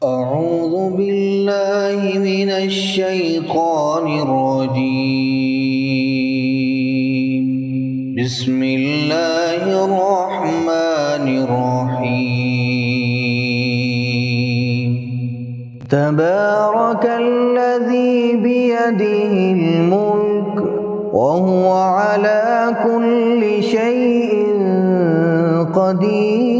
أعوذ بالله من الشيطان الرجيم. بسم الله الرحمن الرحيم. تبارك الذي بيده الملك وهو على كل شيء قدير.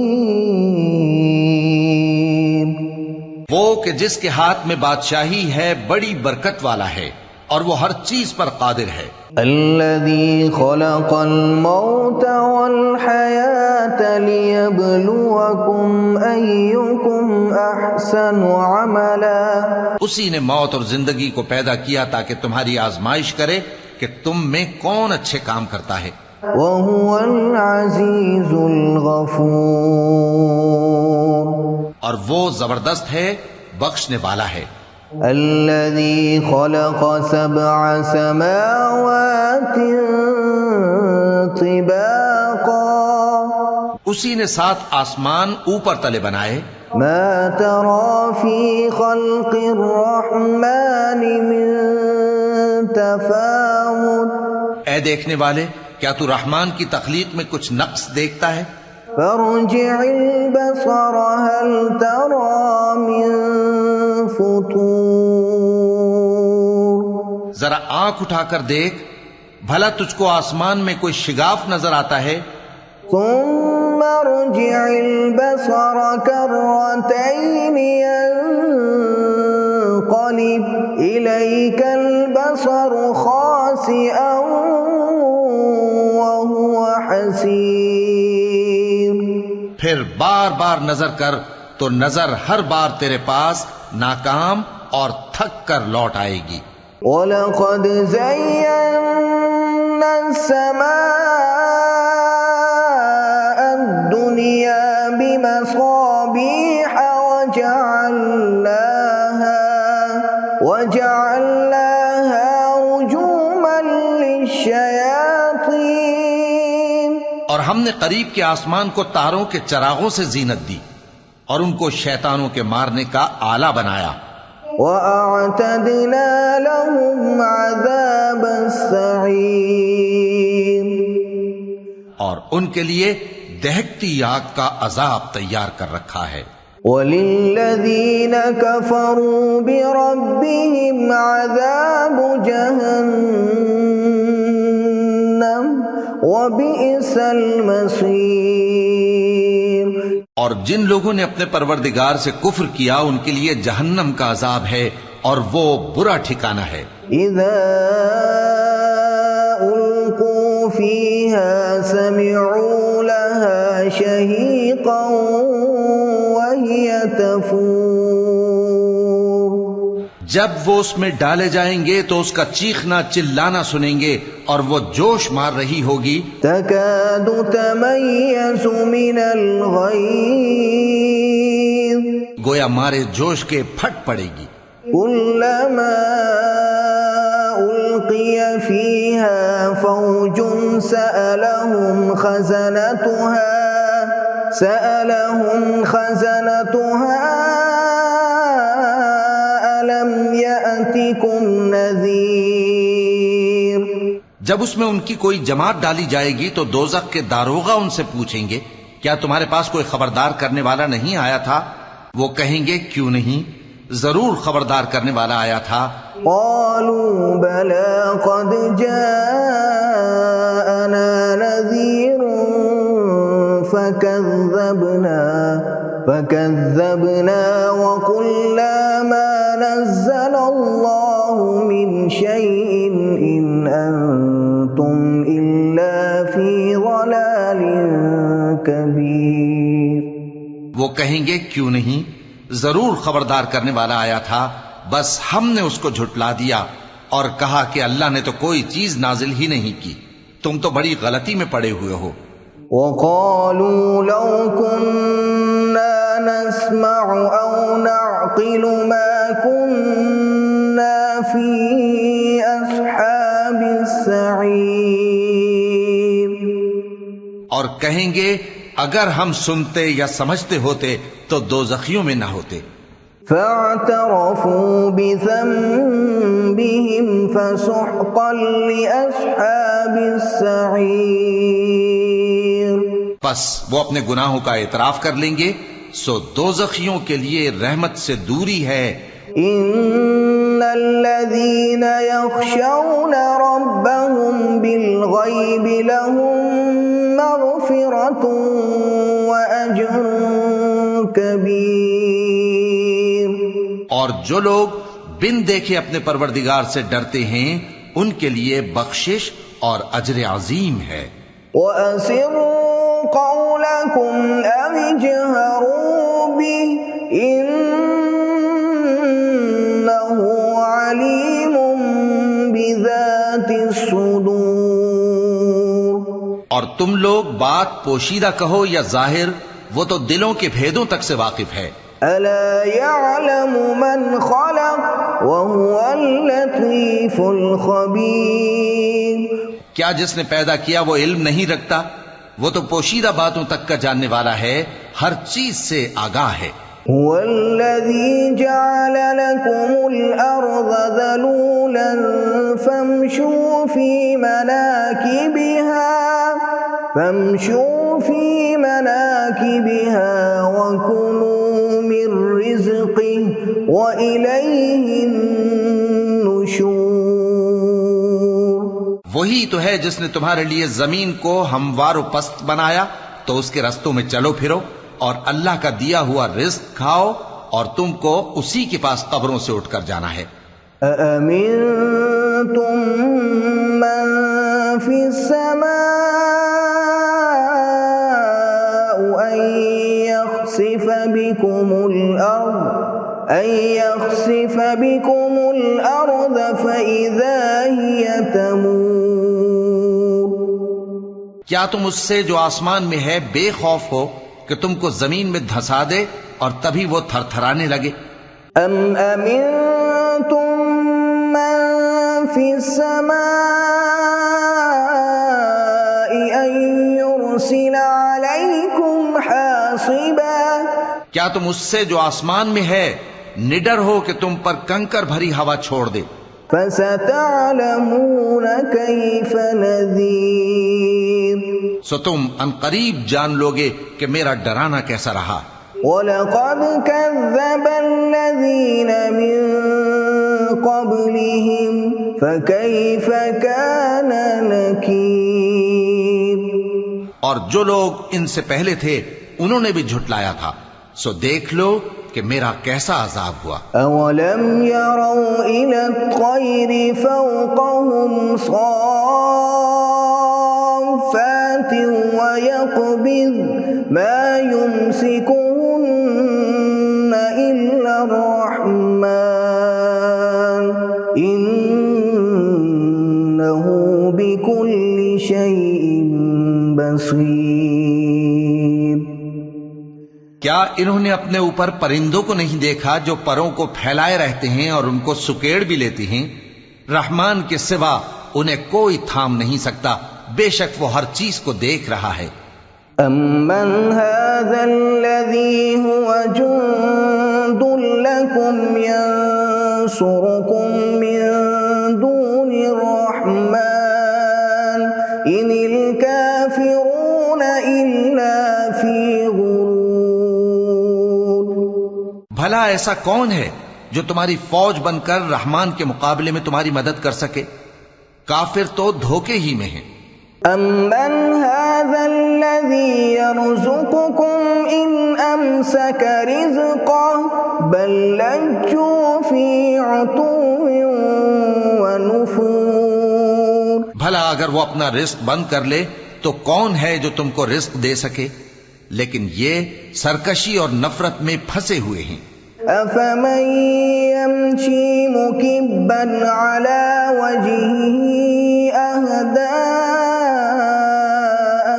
وہ کہ جس کے ہاتھ میں بادشاہی ہے بڑی برکت والا ہے اور وہ ہر چیز پر قادر ہے. الذي خلق الموت والحياة ليبلوكم أيكم أحسن عملا. اسی نے موت اور زندگی کو پیدا کیا تاکہ تمہاری آزمائش کرے کہ تم میں کون اچھے کام کرتا ہے. وهو العزيز الغفور. اور وہ زبردست ہے، بخشنے والا ہے. الذي خلق سبع سماوات طباقا. اسی نے 7 آسمان اوپر تلے بنائے. ما ترى في خلق الرحمن من تفاوت. اے دیکھنے والے، کیا تو رحمان کی تخلیق میں کچھ نقص دیکھتا ہے؟ فارجع البصر هل ترى من فطور. ذرا آنکھ اٹھا کر دیکھ، بھلا تجھ کو آسمان میں کوئی شگاف نظر آتا ہے؟ ثم ارجع البصر كرتين ينقلب إليك البصر خاسئا وهو حسير. پھر بار بار نظر کر تو نظر ہر بار تیرے پاس ناکام اور تھک کر لوٹ آئے گی. وَلَقَدْ زَيَّنَّا السَّمَاءَ الدُّنْيَا بِمَصَابِيحَ وَجَعَلْنَاهَا رُجُومًا لِلشَّيَاطِينِ. اور ہم نے قریب کے آسمان کو تاروں کے چراغوں سے زینت دی اور ان کو شیطانوں کے مارنے کا آلہ بنایا. وَأَعْتَدْنَا لَهُمْ عَذَابَ السَّعِيرِ. اور ان کے لیے دہکتی آگ کا عذاب تیار کر رکھا ہے. وَلِلَّذِينَ كَفَرُوا بِرَبِّهِمْ عَذَابُ جَهَنَّمَ وَبِئْسَ الْمَصِيرُ. اور جن لوگوں نے اپنے پروردگار سے کفر کیا ان کے لیے جہنم کا عذاب ہے اور وہ برا ٹھکانہ ہے. اذا القوا فيها سمعوا لها شهيقا وهي تفور. جب وہ اس میں ڈالے جائیں گے تو اس کا چیخنا چلانا سنیں گے اور وہ جوش مار رہی ہوگی. تكاد تميز من الغيظ. گویا مارے جوش کے پھٹ پڑے گی. كلما ألقي فيها فوج سألهم خزنتها ألم يأتكم نذير. جب اس میں ان کی کوئی جماعت ڈالی جائے گی تو دوزخ کے داروغہ ان سے پوچھیں گے کیا تمہارے پاس کوئی خبردار کرنے والا نہیں آیا تھا؟ وہ کہیں گے کیوں نہیں، ضرور خبردار کرنے والا آیا تھا. قالوا بلى قد جاءنا نذير فكذبنا وقلنا ما نزل الله من شيء إن أنتم إلا في ضلال كبير. وہ کہیں گے کیوں نہیں، ضرور خبردار کرنے والا آیا تھا، بس ہم نے اس کو جھٹلا دیا اور کہا کہ اللہ نے تو کوئی چیز نازل ہی نہیں کی، تم تو بڑی غلطی میں پڑے ہوئے ہو. وقالوا لو كنا نسمع أو نعقل ما كنا في أصحاب السعير. اور کہیں گے اگر ہم سنتے یا سمجھتے ہوتے تو دوزخیوں میں نہ ہوتے. فاعترفوا بذنبهم فسحقا لأصحاب السعیر. پس وہ اپنے گناہوں کا اعتراف کر لیں گے، سو دوزخیوں کے لیے رحمت سے دوری ہے. ان الذين يخشون ربهم بالغيب لهم مغفرة واجر كبير. اور جو لوگ بن دیکھے اپنے پروردگار سے ڈرتے ہیں ان کے لیے بخشش اور اجر عظیم ہے. وَأَسِرُّوا قَوْلَكُمْ أَوِ اجْهَرُوا بِهِ إِنَّهُ عَلِيمٌ بِذَاتِ الصُّدُورِ. اور تم لوگ بات پوشیدہ کہو یا ظاہر، وہ تو دلوں کے بھیدوں تک سے واقف ہے. أَلَا يَعْلَمُ مَنْ خَلَقَ وَهُوَ اللَّطِيفُ الْخَبِيرُ. کیا جس نے پیدا کیا وہ علم نہیں رکھتا؟ وہ تو پوشیدہ باتوں تک کا جاننے والا ہے، ہر چیز سے آگاہ ہے. هو الذي جعل لكم الأرض ذلولا فامشوا في مناكبها وكلوا من رزقه وإليه النشور. وہی تو ہے جس نے تمہارے لیے زمین کو ہموار و پست بنایا، تو اس کے رستوں میں چلو پھرو اور اللہ کا دیا ہوا رزق کھاؤ، اور تم کو اسی کے پاس قبروں سے اٹھ کر جانا ہے. أَأَمِنْتُمْ مَنْ فِي السَّمَاءِ أَنْ يَخْسِفَ بِكُمُ الْأَرْضَ فَإِذَا هِيَ تَمُورُ. کیا تم اس سے جو آسمان میں ہے بے خوف ہو کہ تم کو زمین میں دھسا دے اور تبھی وہ تھر تھرانے لگے؟ ام امنتم من فی السماء ان یرسل علیکم حاصبا. کیا تم اس سے جو آسمان میں ہے نڈر ہو کہ تم پر کنکر بھری ہوا چھوڑ دے؟ فستعلمون کیف نذیر. سو تم عنقریب جان لوگے کہ میرا ڈرانا کیسا رہا. وَلَقَدْ كَذَّبَ الَّذِينَ مِن قَبْلِهِمْ فَكَيْفَ كَانَ نَكِيرِ. اور جو لوگ ان سے پہلے تھے انہوں نے بھی جھٹلایا تھا، سو دیکھ لو کہ میرا کیسا عذاب ہوا. أَوَلَمْ يَرَوْا إِلَى الطَّيْرِ فَوْقَهُمْ صَافَّاتٍ وَيَقْبِضْنَ مَا يُمْسِكُهُنَّ إِلَّا الرَّحْمَنُ إِنَّهُ بِكُلِّ شَيْءٍ بَصِيرٌ. کیا انہوں نے اپنے اوپر پرندوں کو نہیں دیکھا جو پروں کو پھیلائے رہتے ہیں اور ان کو سکیڑ بھی لیتی ہیں؟ رحمان کے سوا انہیں کوئی تھام نہیں سکتا، بے شک وہ ہر چیز کو دیکھ رہا ہے. أَمَّنْ هَذَا الَّذِي هُوَ جُنْدٌ لَكُمْ يَنْصُرُكُمْ مِنْ دُونِ الرَّحْمَنِ إِنِ الْكَافِرُونَ إِلَّا فِي غُرُورٍ. بھلا ایسا کون ہے جو تمہاری فوج بن کر رحمان کے مقابلے میں تمہاری مدد کر سکے؟ کافر تو دھوکے ہی میں ہیں. أَمَّنْ هَذَا الَّذِي يَرْزُقُكُمْ إِنْ أَمْسَكَ رِزْقَهُ بَلْ لَجُّوا فِي عُتُوٍّ وَنُفُورٍ. بھلا اگر وہ اپنا رزق بند کر لے تو کون ہے جو تم کو رزق دے سکے؟ لیکن یہ سرکشی اور نفرت میں پھنسے ہوئے ہیں. أَفَمَن يَمْشِي مُكِبًّا عَلَى وَجْهِهِ أَهْدَىٰ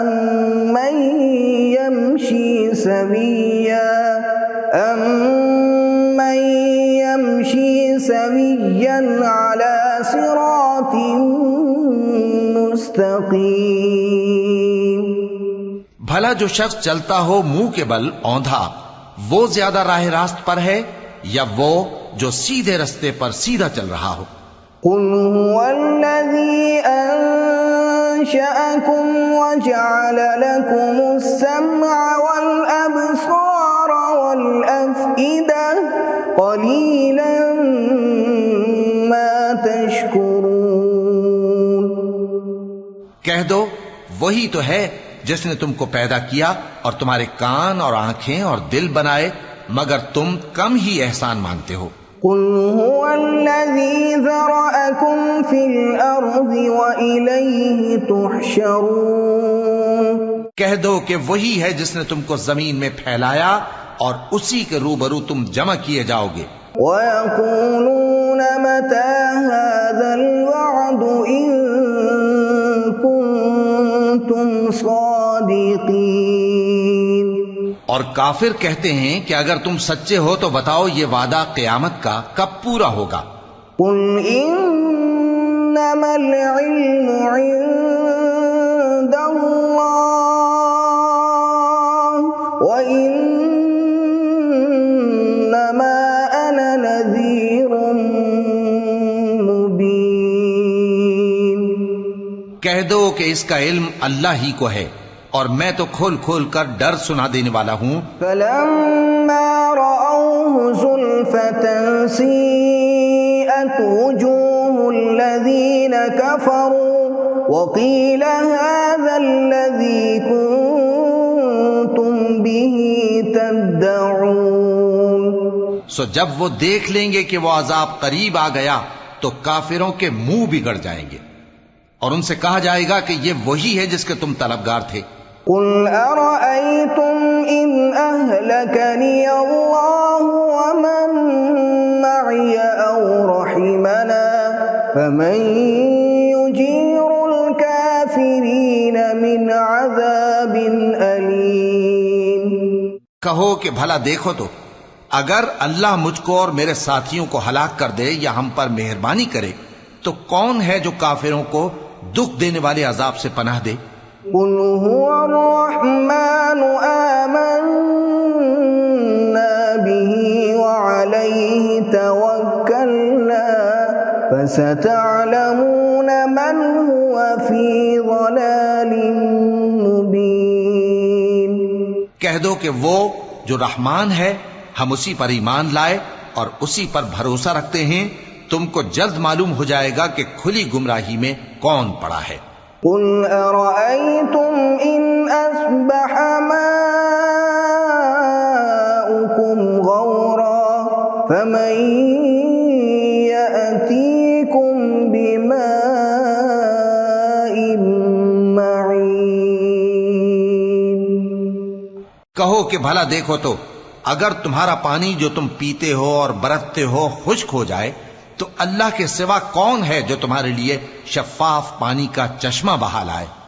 أَمَّن يَمْشِي سَوِيًّا عَلَى صِرَاطٍ مُسْتَقِيمٍ. بھلا جو شخص چلتا ہو منہ کے بل اوندھا، وہ زیادہ راہ راست پر ہے یا وہ جو سیدھے رستے پر سیدھا چل رہا ہو؟ قل هو الذي أنشأكم وجعل لكم السمع والأبصار والأفئدة قليلا ما تشكرون۔ کہہ دو وہی تو ہے جس نے تم کو پیدا کیا اور تمہارے کان اور آنکھیں اور دل بنائے، مگر تم کم ہی احسان مانتے ہو۔ قل هو الذي ذرأكم في الأرض وإليه تحشرون۔ کہہ دو کہ وہی ہے جس نے تم کو زمین میں پھیلایا اور اسی کے روبرو تم جمع کیے جاؤ گے۔ وَيَقُولُونَ مَتَى هَذَا الْوَعْدُ إِن كُنتُمْ صَادِقِينَ۔ اور کافر کہتے ہیں کہ اگر تم سچے ہو تو بتاؤ یہ وعدہ قیامت کا کب پورا ہوگا؟ قُلْ إِنَّمَا الْعِلْمُ عِندَ اللَّهِ وَإِنَّمَا أَنَا نَذِيرٌ مُبِينٌ۔ کہہ دو کہ اس کا علم اللہ ہی کو ہے اور میں تو کھول کھول کر ڈر سنا دینے والا ہوں۔ فَلَمَّا رَأَوْهُ زُلْفَةً سِيئَتْ وُجُوهُ الَّذِينَ كَفَرُوا وَقِيلَ هَذَا الَّذِي كُنتُم بِهِ تَدَّعُونَ۔ سو جب وہ دیکھ لیں گے کہ وہ عذاب قریب آ گیا تو کافروں کے منہ بگڑ جائیں گے اور ان سے کہا جائے گا کہ یہ وہی ہے جس کے تم طلبگار تھے۔ قُلْ أَرَأَيْتُمْ إِنْ أَهْلَكَنِيَ اللَّهُ وَمَن مَّعِيَ أَوْ رَحِمَنَا فَمَن يُجِيرُ الْكَافِرِينَ مِنْ عَذَابٍ أَلِيمٍ۔ کہو کہ بھلا دیکھو تو اگر اللہ مجھ کو اور میرے ساتھیوں کو ہلاک کر دے یا ہم پر مہربانی کرے تو کون ہے جو کافروں کو دکھ دینے والے عذاب سے پناہ دے؟ قُلْ هُوَ الرَّحْمَنُ آمَنَّا بِهِ وَعَلَيْهِ تَوَكَّلْنَا فَسَتَعْلَمُونَ مَنْ هُوَ فِي ضَلَالٍ مُبِينٍ۔ کہہ دو کہ وہ جو رحمان ہے ہم اسی پر ایمان لائے اور اسی پر بھروسہ رکھتے ہیں، تم کو جلد معلوم ہو جائے گا کہ کھلی گمراہی میں کون پڑا ہے۔ قُلْ أَرَأَيْتُمْ إِنْ أَصْبَحَ مَاؤُكُمْ غَوْرًا فَمَن يَأْتِيكُم بِمَاءٍ مَّعِينٍ۔ کہو کہ بھلا دیکھو تو اگر تمہارا پانی جو تم پیتے ہو اور برتتے ہو خشک ہو جائے تو اللہ کے سوا کون ہے جو تمہارے لیے شفاف پانی کا چشمہ بہا لائے؟